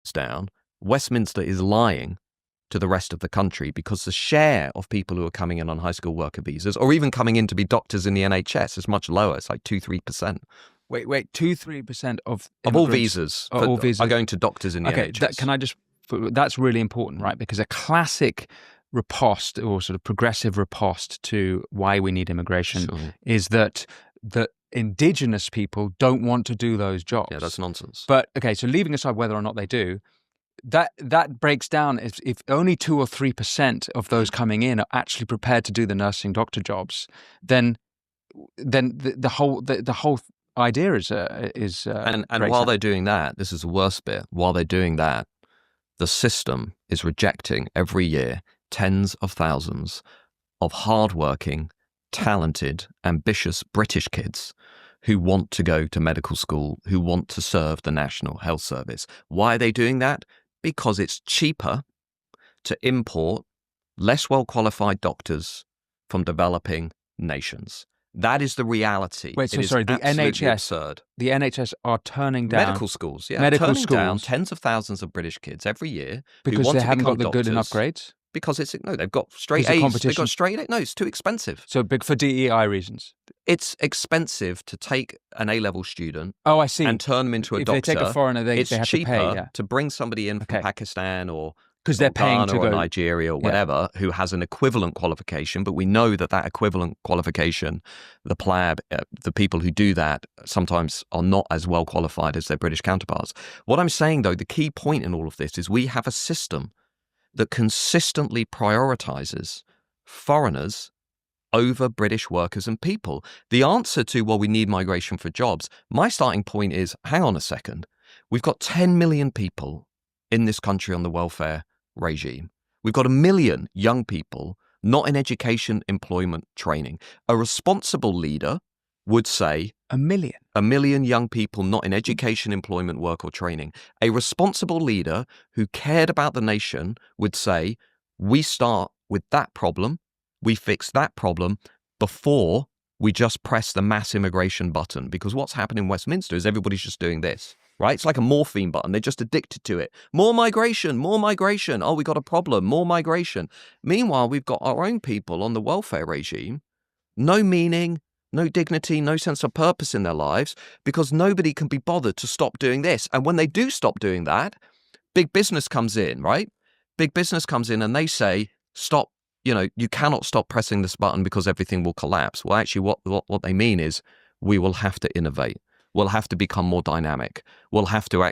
rates down, Westminster is lying to the rest of the country because the share of people who are coming in on high skilled worker visas or even coming in to be doctors in the NHS is much lower. It's like 2-3%. Wait, 2-3% of all visas all visas are going to doctors in the NHS. That's really important, right? Because a classic riposte or sort of progressive riposte to why we need immigration is that indigenous people don't want to do those jobs. Yeah, that's nonsense. But okay, so leaving aside whether or not they do, that breaks down if only 2 or 3% of those coming in are actually prepared to do the nursing doctor jobs, then the whole idea is and while they're doing that, this is the worst bit. While they're doing that, the system is rejecting every year tens of thousands of hardworking, talented, ambitious British kids who want to go to medical school, who want to serve the National Health Service. Why are they doing that? Because it's cheaper to import less well-qualified doctors from developing nations. That is the reality. Wait, so sorry, the NHS, absurd. The NHS are turning down medical schools, turning down tens of thousands of British kids every year because who want they to haven't got become the doctors. Good enough grades. Because they've got straight A's. They've got straight A's. No, it's too expensive. So big for DEI reasons. It's expensive to take an A-level student. Oh, I see. And turn them into a doctor. If they take a foreigner, they have to pay. It's cheaper to bring somebody in from Pakistan or because they're paying Ghana or Nigeria or whatever, who has an equivalent qualification. But we know that equivalent qualification, the pleb, the people who do that sometimes are not as well qualified as their British counterparts. What I'm saying, though, the key point in all of this is we have a system that consistently prioritizes foreigners over British workers and people. The answer to, well, we need migration for jobs, my starting point is, hang on a second. We've got 10 million people in this country on the welfare regime. We've got 1 million young people not in education, employment, training. A responsible leader would say 1 million. 1 million young people not in education, employment, work or training. A responsible leader who cared about the nation would say, we start with that problem, we fix that problem before we just press the mass immigration button. Because what's happened in Westminster is everybody's just doing this, right? It's like a morphine button. They're just addicted to it. More migration, more migration. Oh, we got a problem, more migration. Meanwhile, we've got our own people on the welfare regime, no meaning, no dignity, no sense of purpose in their lives because nobody can be bothered to stop doing this. And when they do stop doing that, big business comes in, right? Big business comes in and they say, stop, you cannot stop pressing this button because everything will collapse. Well, actually, what they mean is we will have to innovate. We'll have to become more dynamic. We'll have to